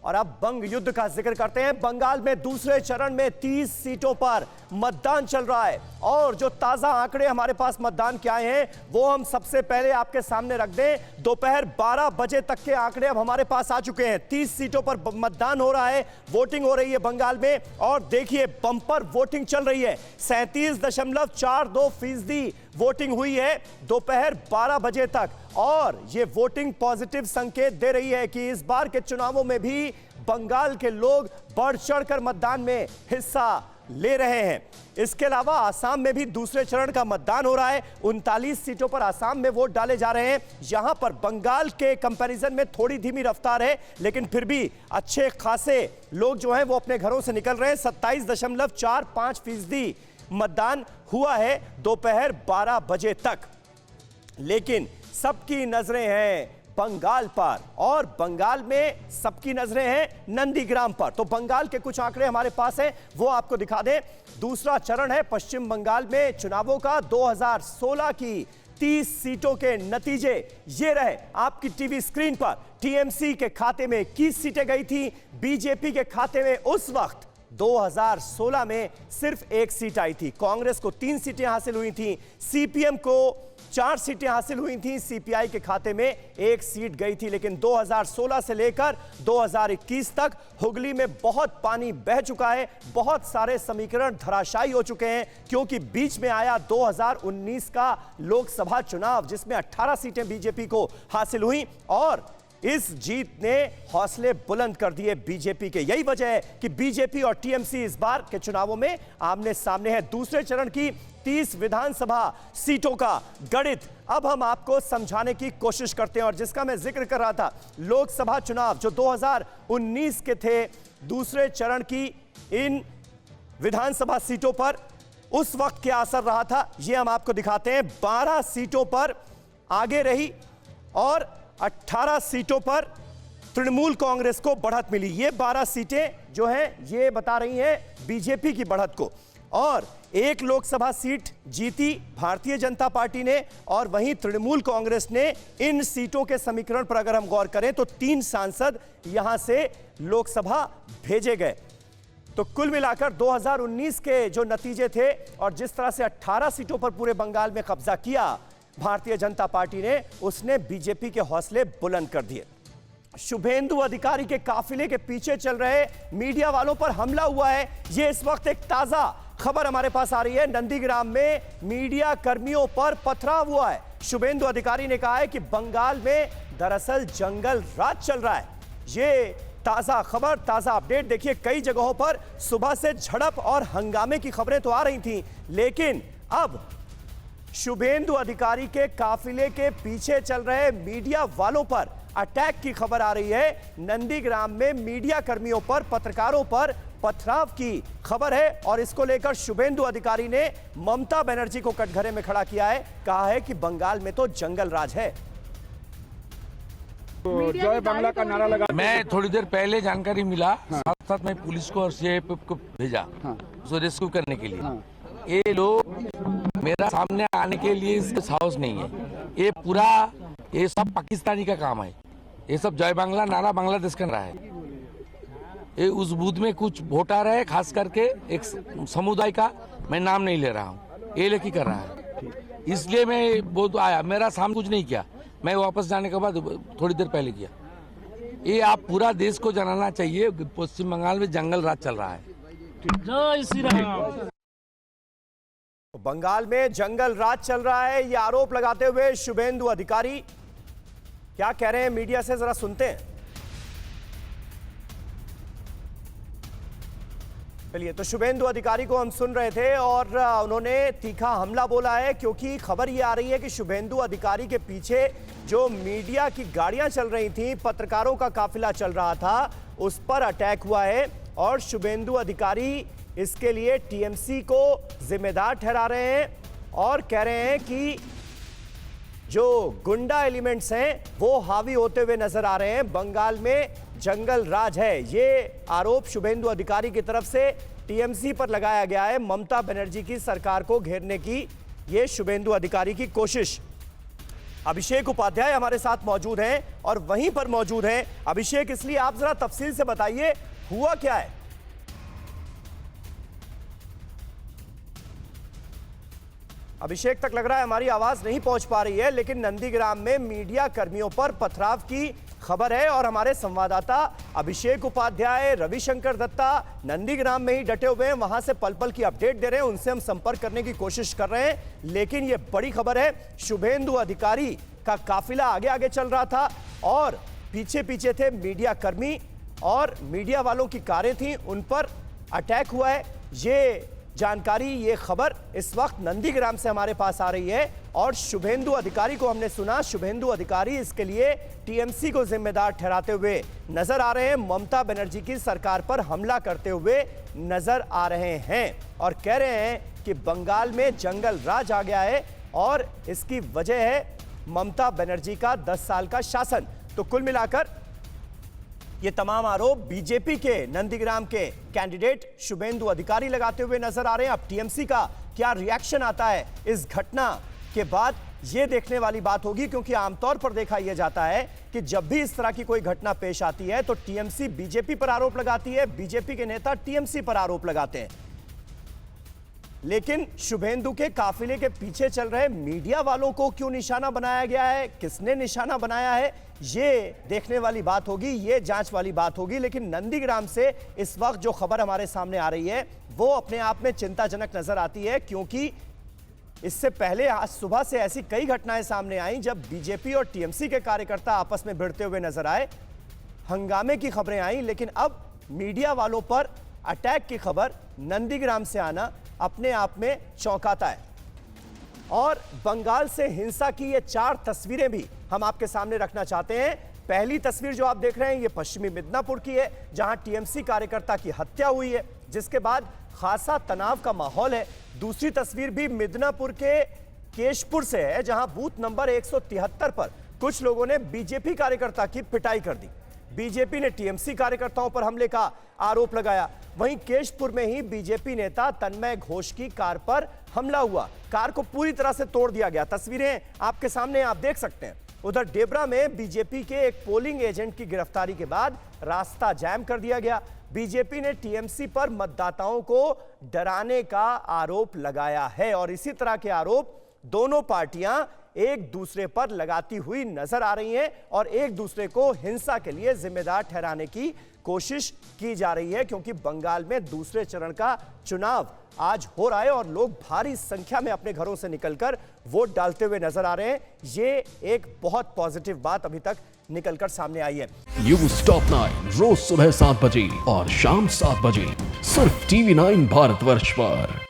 और अब बंग युद्ध का जिक्र करते हैं। बंगाल में दूसरे चरण में 30 सीटों पर मतदान चल रहा है और जो ताजा आंकड़े हमारे पास मतदान के आए हैं वो हम सबसे पहले आपके सामने रख दें। दोपहर 12 बजे तक के आंकड़े अब हमारे पास आ चुके हैं। 30 सीटों पर मतदान हो रहा है, वोटिंग हो रही है बंगाल में और देखिए बंपर वोटिंग चल रही है। 37.42% वोटिंग हुई है दोपहर 12 बजे तक और ये वोटिंग पॉजिटिव संकेत दे रही है कि इस बार के चुनावों में भी बंगाल के लोग बढ़ चढ़कर मतदान में हिस्सा ले रहे हैं। इसके अलावा आसाम में भी दूसरे चरण का मतदान हो रहा है। 39 सीटों पर आसाम में वोट डाले जा रहे हैं। यहां पर बंगाल के कंपैरिजन में थोड़ी धीमी रफ्तार है, लेकिन फिर भी अच्छे खासे लोग जो हैं वो अपने घरों से निकल रहे हैं। 27.45% मतदान हुआ है दोपहर 12 बजे तक। लेकिन सबकी नजरें हैं बंगाल पर और बंगाल में सबकी नजरें हैं नंदीग्राम पर। तो बंगाल के कुछ आंकड़े हमारे पास हैं, वो आपको दिखा दें। दूसरा चरण है पश्चिम बंगाल में चुनावों का। 2016 की 30 सीटों के नतीजे ये रहे आपकी टीवी स्क्रीन पर। टीएमसी के खाते में 21 सीटें गई थी, बीजेपी के खाते में उस वक्त 2016 में सिर्फ 1 सीट आई थी। कांग्रेस को 3 सीटें हासिल हुई थी, सीपीएम को 4 सीटें हासिल हुई थी, सीपीआई के खाते में 1 सीट गई थी। लेकिन 2016 से लेकर 2021 तक हुगली में बहुत पानी बह चुका है, बहुत सारे समीकरण धराशायी हो चुके हैं, क्योंकि बीच में आया 2019 का लोकसभा चुनाव जिसमें 18 सीटें बीजेपी को हासिल हुई और इस जीत ने हौसले बुलंद कर दिए बीजेपी के। यही वजह है कि बीजेपी और टीएमसी इस बार के चुनावों में आमने सामने है। दूसरे चरण की 30 विधानसभा सीटों का गणित अब हम आपको समझाने की कोशिश करते हैं और जिसका मैं जिक्र कर रहा था, लोकसभा चुनाव जो 2019 के थे, दूसरे चरण की इन विधानसभा सीटों पर उस वक्त क्या असर रहा था ये हम आपको दिखाते हैं। 12 सीटों पर आगे रही और 18 सीटों पर तृणमूल कांग्रेस को बढ़त मिली। ये 12 सीटें जो हैं ये बता रही हैं बीजेपी की बढ़त को और 1 लोकसभा सीट जीती भारतीय जनता पार्टी ने और वहीं तृणमूल कांग्रेस ने। इन सीटों के समीकरण पर अगर हम गौर करें तो 3 सांसद यहां से लोकसभा भेजे गए। तो कुल मिलाकर 2019 के जो नतीजे थे और जिस तरह से 18 सीटों पर पूरे बंगाल में कब्जा किया भारतीय जनता पार्टी ने, उसने बीजेपी के हौसले बुलंद कर दिए। शुभेंदु अधिकारी के काफिले के पीछे चल रहे मीडिया वालों पर हमला हुआ है, ये इस वक्त एक ताजा खबर हमारे पास आ रही है। नंदीग्राम में मीडिया कर्मियों पर पथराव हुआ है। शुभेंदु अधिकारी ने कहा है कि बंगाल में दरअसल जंगल राज चल रहा है। ये ताजा खबर, ताजा अपडेट देखिए। कई जगहों पर सुबह से झड़प और हंगामे की खबरें तो आ रही थी, लेकिन अब शुभेंदु अधिकारी के काफिले के पीछे चल रहे मीडिया वालों पर अटैक की खबर आ रही है। नंदीग्राम में मीडिया कर्मियों पर, पत्रकारों पर पथराव की खबर है और इसको लेकर शुभेंदु अधिकारी ने ममता बनर्जी को कटघरे में खड़ा किया है। कहा है कि बंगाल में तो जंगल राज है। जय बांग्ला का नारा लगा। मैं थोड़ी देर पहले जानकारी मिला, साथ साथ मैं पुलिस को और सीआईएफ को भेजा उसको रेस्क्यू करने के लिए। ये लोग मेरा सामने आने के लिए इसका साहस नहीं है। ये सब पाकिस्तानी का काम है। ये सब जय बांग्ला नारा बांग्लादेश का रहा है। ये उस बूथ में कुछ वोटर है, खास करके एक समुदाय का, मैं नाम नहीं ले रहा हूँ, ये लेके कर रहा है। इसलिए मैं वो आया, मेरा सामने कुछ नहीं किया, मैं वापस जाने के बाद थोड़ी देर पहले किया। ये आप पूरा देश को जनाना चाहिए, पश्चिम बंगाल में जंगल राज चल रहा है। जय श्री राम। बंगाल में जंगल राज चल रहा है, ये आरोप लगाते हुए शुभेंदु अधिकारी क्या कह रहे हैं मीडिया से, जरा सुनते हैं। चलिए, तो शुभेंदु अधिकारी को हम सुन रहे थे और उन्होंने तीखा हमला बोला है, क्योंकि खबर ये आ रही है कि शुभेंदु अधिकारी के पीछे जो मीडिया की गाड़ियां चल रही थी, पत्रकारों का काफिला चल रहा था, उस पर अटैक हुआ है और शुभेंदु अधिकारी इसके लिए टीएमसी को जिम्मेदार ठहरा रहे हैं और कह रहे हैं कि जो गुंडा एलिमेंट्स हैं वो हावी होते हुए नजर आ रहे हैं। बंगाल में जंगल राज है, ये आरोप शुभेंदु अधिकारी की तरफ से टीएमसी पर लगाया गया है। ममता बनर्जी की सरकार को घेरने की ये शुभेंदु अधिकारी की कोशिश। अभिषेक उपाध्याय हमारे साथ मौजूद हैं और वहीं पर मौजूद हैं अभिषेक, इसलिए आप जरा तफसील से बताइए हुआ क्या है। अभिषेक तक लग रहा है हमारी आवाज नहीं पहुंच पा रही है, लेकिन नंदीग्राम में मीडिया कर्मियों पर पथराव की खबर है और हमारे संवाददाता अभिषेक उपाध्याय, रविशंकर दत्ता नंदीग्राम में ही डटे हुए हैं, वहां से पल पल की अपडेट दे रहे हैं, उनसे हम संपर्क करने की कोशिश कर रहे हैं। लेकिन यह बड़ी खबर है, शुभेंदु अधिकारी का काफिला आगे आगे चल रहा था और पीछे पीछे थे मीडिया कर्मी और मीडिया वालों की कारें थी, उन पर अटैक हुआ है। ये जानकारी, ये खबर इस वक्त नंदीग्राम से हमारे पास आ रही है और शुभेंदु अधिकारी को हमने सुना, शुभेंदु अधिकारी इसके लिए टीएमसी को जिम्मेदार ठहराते हुए नजर आ रहे हैं, ममता बनर्जी की सरकार पर हमला करते हुए नजर आ रहे हैं और कह रहे हैं कि बंगाल में जंगल राज आ गया है और इसकी वजह है ममता बनर्जी का 10 साल का शासन। तो कुल मिलाकर ये तमाम आरोप बीजेपी के नंदीग्राम के कैंडिडेट शुभेंदु अधिकारी लगाते हुए नजर आ रहे हैं। अब टीएमसी का क्या रिएक्शन आता है इस घटना के बाद, ये देखने वाली बात होगी, क्योंकि आमतौर पर देखा यह जाता है कि जब भी इस तरह की कोई घटना पेश आती है तो टीएमसी बीजेपी पर आरोप लगाती है, बीजेपी के नेता टीएमसी पर आरोप लगाते हैं। लेकिन शुभेंदु के काफिले के पीछे चल रहे मीडिया वालों को क्यों निशाना बनाया गया है, किसने निशाना बनाया है, ये देखने वाली बात होगी, ये जांच वाली बात होगी। लेकिन नंदीग्राम से इस वक्त जो खबर हमारे सामने आ रही है वो अपने आप में चिंताजनक नजर आती है, क्योंकि इससे पहले आज सुबह से ऐसी कई घटनाएं सामने आई जब बीजेपी और टीएमसी के कार्यकर्ता आपस में भिड़ते हुए नजर आए, हंगामे की खबरें आई। लेकिन अब मीडिया वालों पर अटैक की खबर नंदीग्राम से आना अपने आप में चौंकाता है। और बंगाल से हिंसा की ये 4 तस्वीरें भी हम आपके सामने रखना चाहते हैं। पहली तस्वीर जो आप देख रहे हैं ये पश्चिमी मिदनापुर की है, जहां टीएमसी कार्यकर्ता की हत्या हुई है, जिसके बाद खासा तनाव का माहौल है। दूसरी तस्वीर भी मिदनापुर के केशपुर से है, जहां बूथ नंबर 173 पर कुछ लोगों ने बीजेपी कार्यकर्ता की पिटाई कर दी। बीजेपी ने टीएमसी कार्यकर्ताओं पर हमले का आरोप लगाया। वहीं केशपुर में ही बीजेपी नेता तन्मय घोष की कार पर हमला हुआ, कार को पूरी तरह से तोड़ दिया गया। तस्वीरें आपके सामने आप देख सकते हैं। उधर डेबरा में बीजेपी के एक पोलिंग एजेंट की गिरफ्तारी के बाद रास्ता जाम कर दिया गया। बीजेपी ने टीएमसी पर मतदाताओं को डराने का आरोप लगाया है और इसी तरह के आरोप दोनों पार्टियां एक दूसरे पर लगाती हुई नजर आ रही हैं और एक दूसरे को हिंसा के लिए जिम्मेदार ठहराने की कोशिश की जा रही है, क्योंकि बंगाल में दूसरे चरण का चुनाव आज हो रहा है और लोग भारी संख्या में अपने घरों से निकलकर वोट डालते हुए नजर आ रहे हैं। ये एक बहुत पॉजिटिव बात अभी तक निकलकर सामने आई है। न्यूज़ टॉप 9 रोज सुबह 7 बजे और शाम 7 बजे सिर्फ TV9 भारतवर्ष पर।